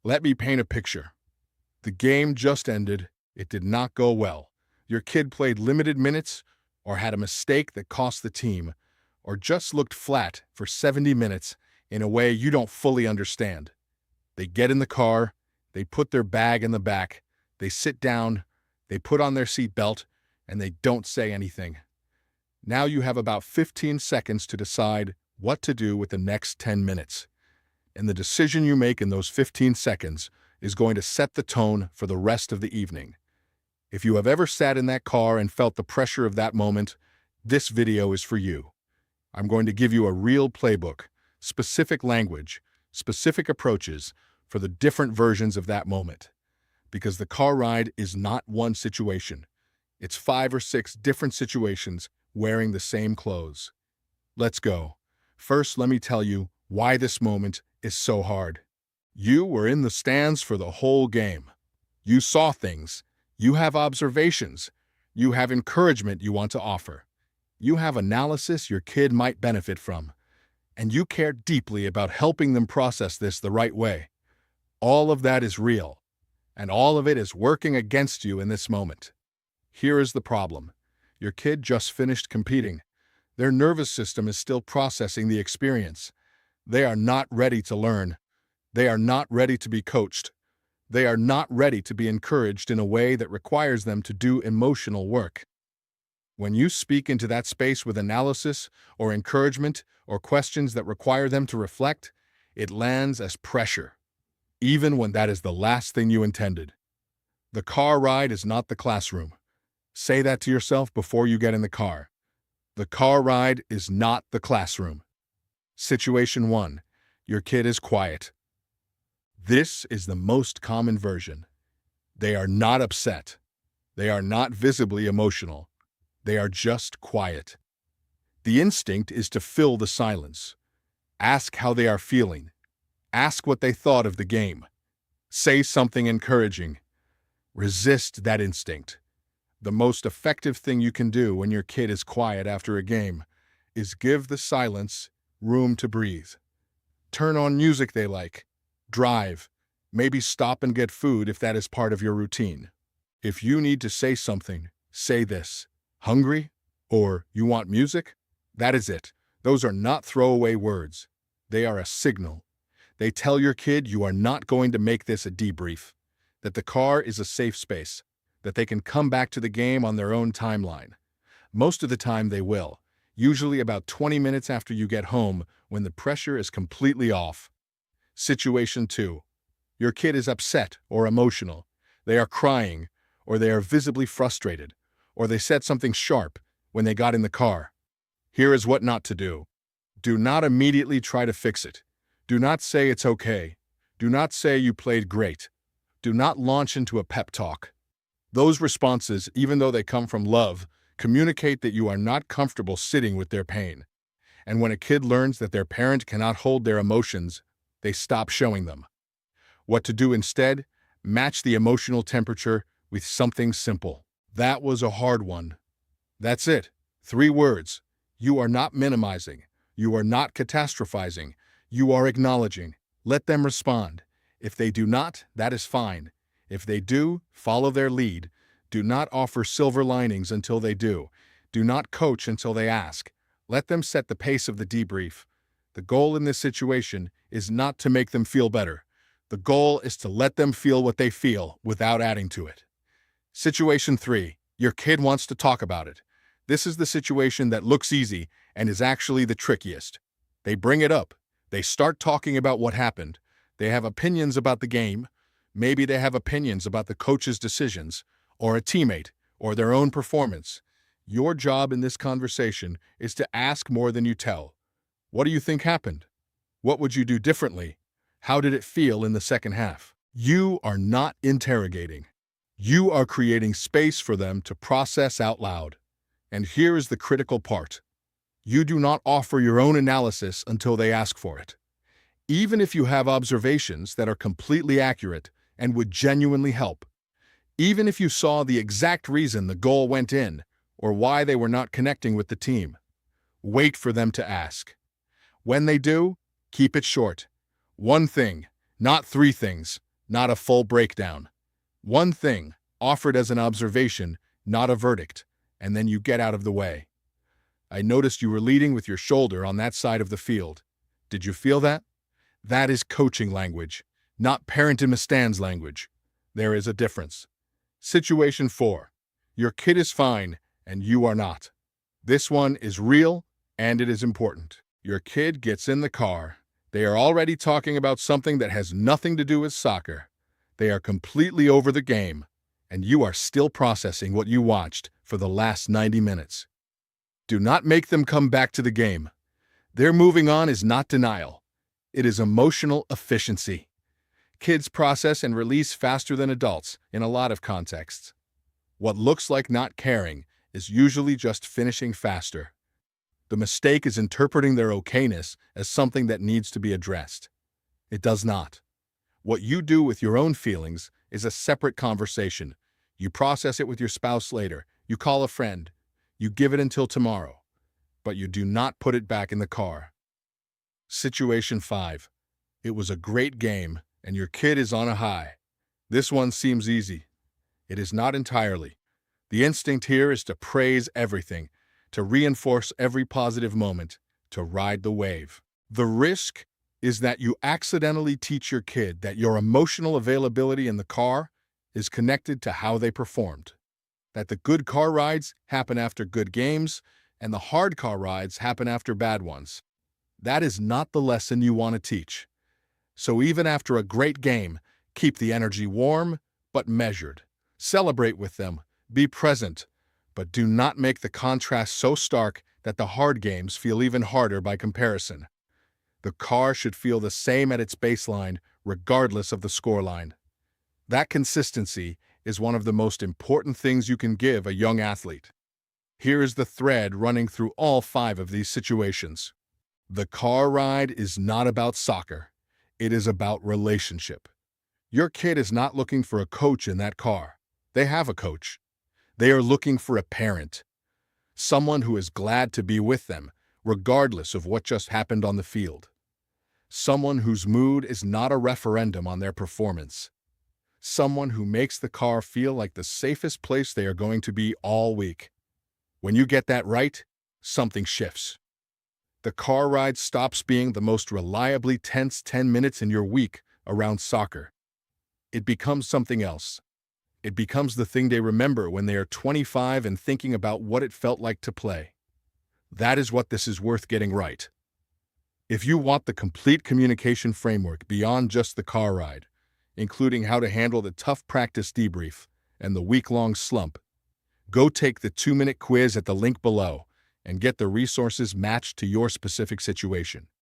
Let me paint a picture. The game just ended. It did not go well. Your kid played limited minutes, or had a mistake that cost the team, or just looked flat for 70 minutes in a way you don't fully understand. They get in the car, they put their bag in the back, they sit down, they put on their seatbelt, and they don't say anything. Now you have about 15 seconds to decide what to do with the next 10 minutes. And the decision you make in those 15 seconds is going to set the tone for the rest of the evening. If you have ever sat in that car and felt the pressure of that moment, this video is for you. I'm going to give you a real playbook, specific language, specific approaches for the different versions of that moment. Because the car ride is not one situation. It's 5 or 6 different situations wearing the same clothes. Let's go. First, let me tell you why this moment is so hard. You were in the stands for the whole game. You saw things. You have observations. You have encouragement you want to offer. You have analysis your kid might benefit from. And you care deeply about helping them process this the right way. All of that is real. And all of it is working against you in this moment. Here is the problem. Your kid just finished competing. Their nervous system is still processing the experience. They are not ready to learn. They are not ready to be coached. They are not ready to be encouraged in a way that requires them to do emotional work. When you speak into that space with analysis or encouragement or questions that require them to reflect, it lands as pressure, even when that is the last thing you intended. The car ride is not the classroom. Say that to yourself before you get in the car. The car ride is not the classroom. Situation 1. Your kid is quiet. This is the most common version. They are not upset. They are not visibly emotional. They are just quiet. The instinct is to fill the silence. Ask how they are feeling. Ask what they thought of the game. Say something encouraging. Resist that instinct. The most effective thing you can do when your kid is quiet after a game is give the silence room to breathe. Turn on music they like. Drive. Maybe stop and get food if that is part of your routine. If you need to say something, say this. Hungry? Or you want music? That is it. Those are not throwaway words. They are a signal. They tell your kid you are not going to make this a debrief, that the car is a safe space, that they can come back to the game on their own timeline. Most of the time they will, usually about 20 minutes after you get home when the pressure is completely off. Situation 2. Your kid is upset or emotional. They are crying, or they are visibly frustrated, or they said something sharp when they got in the car. Here is what not to do. Do not immediately try to fix it. Do not say it's okay. Do not say you played great. Do not launch into a pep talk. Those responses, even though they come from love, communicate that you are not comfortable sitting with their pain. And when a kid learns that their parent cannot hold their emotions, they stop showing them. What to do instead? Match the emotional temperature with something simple. That was a hard one. That's it. 3 words. You are not minimizing. You are not catastrophizing. You are acknowledging. Let them respond. If they do not, that is fine. If they do, follow their lead. Do not offer silver linings until they do. Do not coach until they ask. Let them set the pace of the debrief. The goal in this situation is not to make them feel better. The goal is to let them feel what they feel without adding to it. Situation 3. Your kid wants to talk about it. This is the situation that looks easy and is actually the trickiest. They bring it up. They start talking about what happened. They have opinions about the game. Maybe they have opinions about the coach's decisions, or a teammate, or their own performance. Your job in this conversation is to ask more than you tell. What do you think happened? What would you do differently? How did it feel in the second half? You are not interrogating. You are creating space for them to process out loud. And here is the critical part. You do not offer your own analysis until they ask for it. Even if you have observations that are completely accurate and would genuinely help. Even if you saw the exact reason the goal went in or why they were not connecting with the team. Wait for them to ask. When they do, keep it short. 1 thing, not 3 things. not a full breakdown. One thing, offered as an observation, not a verdict, and then you get out of the way. I noticed you were leading with your shoulder on that side of the field. Did you feel that? That is coaching language, not parent in Mustan's language. There is a difference. Situation 4. Your kid is fine, and you are not. This one is real, and it is important. Your kid gets in the car. They are already talking about something that has nothing to do with soccer. They are completely over the game, and you are still processing what you watched for the last 90 minutes. Do not make them come back to the game. Their moving on is not denial. It is emotional efficiency. Kids process and release faster than adults in a lot of contexts. What looks like not caring is usually just finishing faster. The mistake is interpreting their okayness as something that needs to be addressed. It does not. What you do with your own feelings is a separate conversation. You process it with your spouse later. You call a friend. You give it until tomorrow. But you do not put it back in the car. Situation 5. It was a great game, and your kid is on a high. This one seems easy. It is not entirely. The instinct here is to praise everything, to reinforce every positive moment, to ride the wave. The risk is that you accidentally teach your kid that your emotional availability in the car is connected to how they performed. That the good car rides happen after good games, and the hard car rides happen after bad ones. That is not the lesson you want to teach. So even after a great game, keep the energy warm, but measured. Celebrate with them, be present, but do not make the contrast so stark that the hard games feel even harder by comparison. The car should feel the same at its baseline, regardless of the scoreline. That consistency is one of the most important things you can give a young athlete. Here is the thread running through all 5 of these situations. The car ride is not about soccer. It is about relationship. Your kid is not looking for a coach in that car. They have a coach. They are looking for a parent. Someone who is glad to be with them, regardless of what just happened on the field. Someone whose mood is not a referendum on their performance. Someone who makes the car feel like the safest place they are going to be all week. When you get that right, something shifts. The car ride stops being the most reliably tense 10 minutes in your week around soccer. It becomes something else. It becomes the thing they remember when they are 25 and thinking about what it felt like to play. That is what this is worth getting right. If you want the complete communication framework beyond just the car ride, including how to handle the tough practice debrief and the week-long slump, go take the 2-minute quiz at the link below and get the resources matched to your specific situation.